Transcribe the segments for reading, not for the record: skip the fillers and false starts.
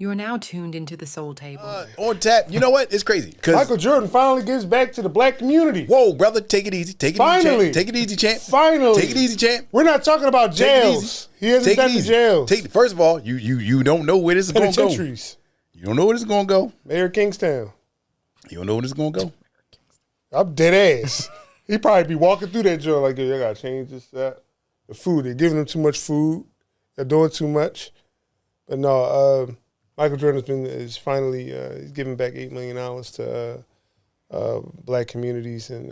You are now tuned into the Soul Table. On tap. You know what? It's crazy. Michael Jordan finally gives back to the black community. Whoa, brother, take it easy. Take it easy, champ. Take it easy, champ. Finally. Take it easy, champ. We're not talking about jails. He hasn't done the jails. First of all, you don't know where this is going to go. Penitentiaries. You don't know where this is going to go. Mayor of Kingstown. You don't know where this is going to go. I'm dead ass. He probably be walking through that joint like, I got to change this, that. The food. They're giving him too much food. They're doing too much. But no, Michael Jordan is finally he's giving back $8 million to black communities, and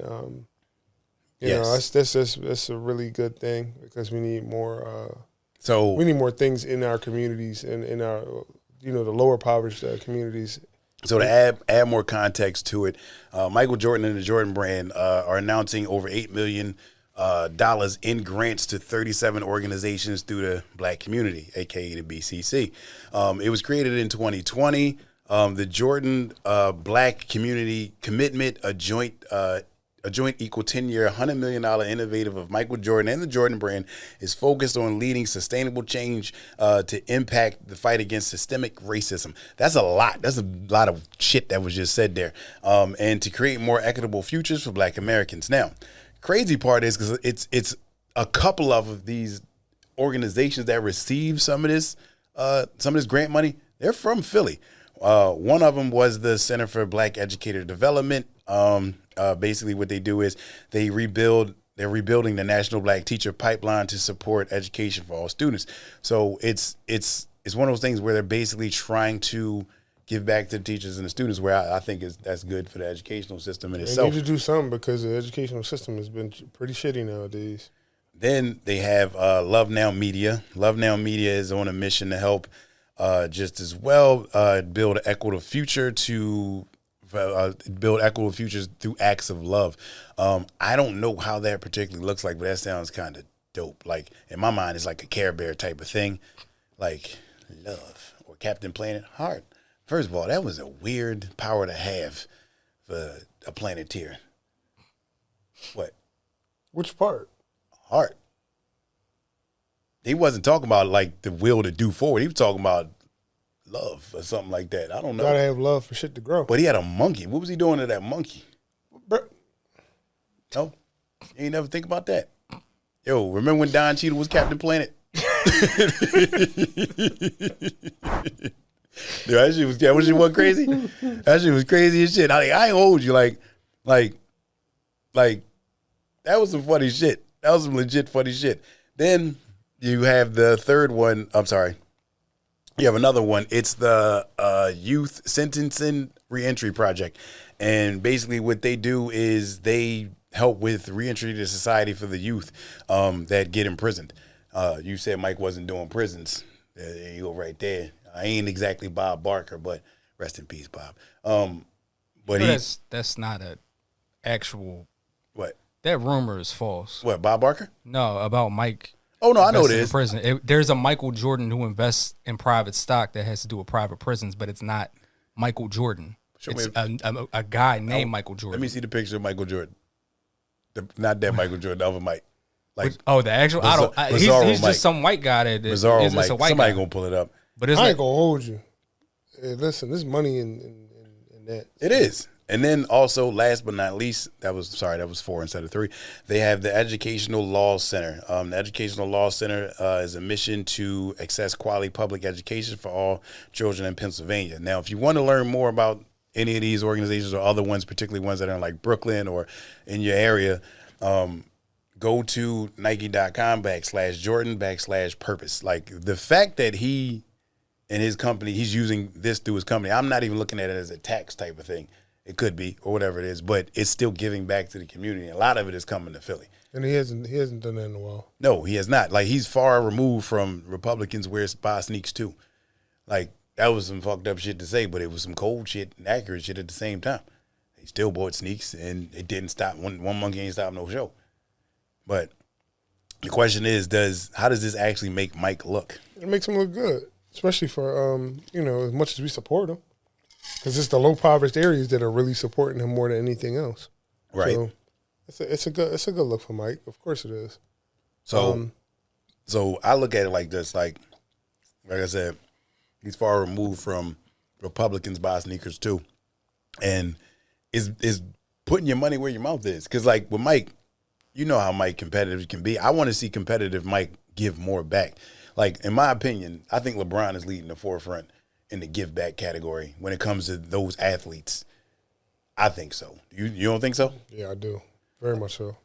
you know that's a really good thing because we need more. We need more things in our communities and in our the lower impoverished communities. So to add more context to it, Michael Jordan and the Jordan Brand are announcing over $8 million in grants to 37 organizations through the black community, aka the BCC. It was created in 2020. The Jordan Black Community Commitment, a joint equal 10-year, $100 million innovative of Michael Jordan and the Jordan Brand, is focused on leading sustainable change to impact the fight against systemic racism. That's a lot. That's a lot of shit that was just said there. And to create more equitable futures for black Americans. Now, crazy part is because it's a couple of these organizations that receive some of this grant money. They're from Philly. One of them was the Center for Black Educator Development. Basically, what they do is they're rebuilding the National Black Teacher Pipeline to support education for all students. So it's one of those things where they're basically trying to give back to the teachers and the students, where I think that's good for the educational system in itself. They need to do something because the educational system has been pretty shitty nowadays. Then they have Love Now Media. Love Now Media is on a mission to help just as well build an equitable future build equitable futures through acts of love. I don't know how that particularly looks like, but that sounds kind of dope. Like in my mind, it's like a Care Bear type of thing, like love or Captain Planet Heart. First of all, that was a weird power to have for a Planeteer. What? Which part? Heart. He wasn't talking about like the will to do forward. He was talking about love or something like that. I don't know. Gotta have love for shit to grow. But he had a monkey. What was he doing to that monkey? Bro. No? You ain't never think about that. Yo, remember when Don Cheadle was Captain Planet? Dude, that shit was crazy. That shit was crazy as shit. I ain't hold you like that was some funny shit. That was some legit funny shit. Then you have the third one. I'm sorry. You have another one. It's the Youth Sentencing Reentry Project. And basically what they do is they help with reentry to society for the youth that get imprisoned. You said Mike wasn't doing prisons. There you go right there. I ain't exactly Bob Barker, but rest in peace, Bob. But that's not an actual. What? That rumor is false. What, Bob Barker? No, about Mike. Oh no, I know it is. Prison. There's a Michael Jordan who invests in private stock that has to do with private prisons, but it's not Michael Jordan. It's a guy named Michael Jordan. Let me see the picture of Michael Jordan. Not that Michael Jordan, the other Mike. Like the actual. He's just some white guy that is Bizarro a Mike. white Somebody guy. gonna pull it up. But I ain't gonna hold you. Hey, listen, there's money in that. It is. And then also, last but not least, that was 4 instead of 3. They have the Educational Law Center. The Educational Law Center is a mission to access quality public education for all children in Pennsylvania. Now, if you want to learn more about any of these organizations or other ones, particularly ones that are in like Brooklyn or in your area, go to Nike.com/Jordan/purpose. Like the fact that he and his company, he's using this through his company. I'm not even looking at it as a tax type of thing. It could be, or whatever it is, but it's still giving back to the community. A lot of it is coming to Philly. And he hasn't done that in a while. No, he has not. Like, he's far removed from Republicans wear buy sneaks too. Like, that was some fucked up shit to say, but it was some cold shit and accurate shit at the same time. He still bought sneaks, and it didn't stop. One monkey ain't stop no show. But the question is, how does this actually make Mike look? It makes him look good, especially for as much as we support him. Because it's the low impoverished areas that are really supporting him more than anything else. Right. So it's a good look for Mike. Of course it is. So I look at it like this. Like I said, He's far removed from Republicans buy sneakers too, and is putting your money where your mouth is. Because like with Mike, you know how Mike competitive can be. I want to see competitive Mike give more back. Like in my opinion, I think LeBron is leading the forefront in the give back category when it comes to those athletes. I think so. You don't think so? Yeah, I do. Very much so.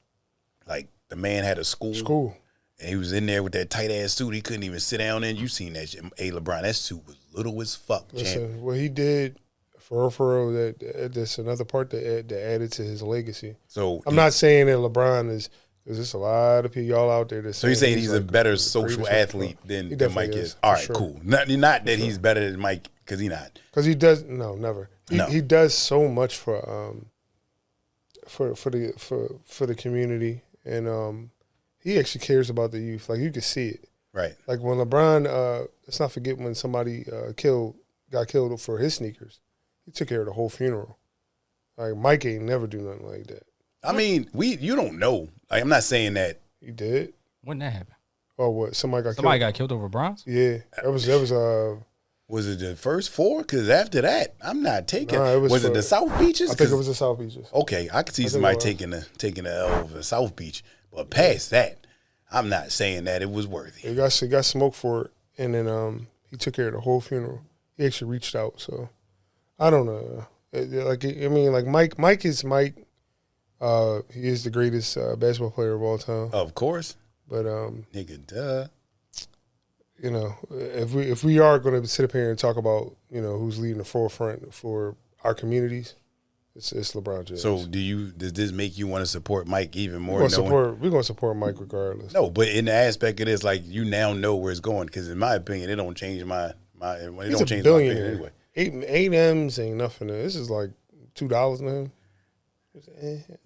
Like the man had a school. And he was in there with that tight ass suit. He couldn't even sit down in. You seen that shit. Hey, LeBron, that suit was little as fuck. Listen, what he did for real, that's another part that added to his legacy. So I'm not saying that LeBron is, because there's a lot of people y'all out there that. So you're saying he's a better social athlete than Mike is? All right, cool. Not that he's better than Mike, because he's not. Because he does never. He does so much for the community, and he actually cares about the youth. Like you can see it. Right. Like when LeBron, let's not forget when somebody got killed for his sneakers. He took care of the whole funeral. Like Mike ain't never do nothing like that. I mean, you don't know. Like I'm not saying that he did. When that happened? Oh, what? Somebody got killed over bronze? Yeah, that was. Was it the first 4? Because after that, I'm not taking. Nah, was it the South Beaches? I think it was the South Beaches. Okay, I could see somebody taking the L over the South Beach, but past that, I'm not saying that it was worthy. He got smoked for it, and then he took care of the whole funeral. He actually reached out, so I don't know. Mike is Mike. He is the greatest basketball player of all time. Of course, but nigga, duh. You know, if we are going to sit up here and talk about, you know, who's leading the forefront for our communities, it's LeBron James. So does this make you want to support Mike even more? We're going to support Mike regardless. No, but in the aspect of this, like you now know where it's going, because in my opinion, it don't change my He's a billionaire. Anyway. 8 M's ain't nothing. This is like $2 to him.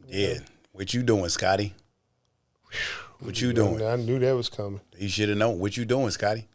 Yeah. What you doing, Scotty? What you doing? I knew that was coming. You should have known. What you doing, Scotty?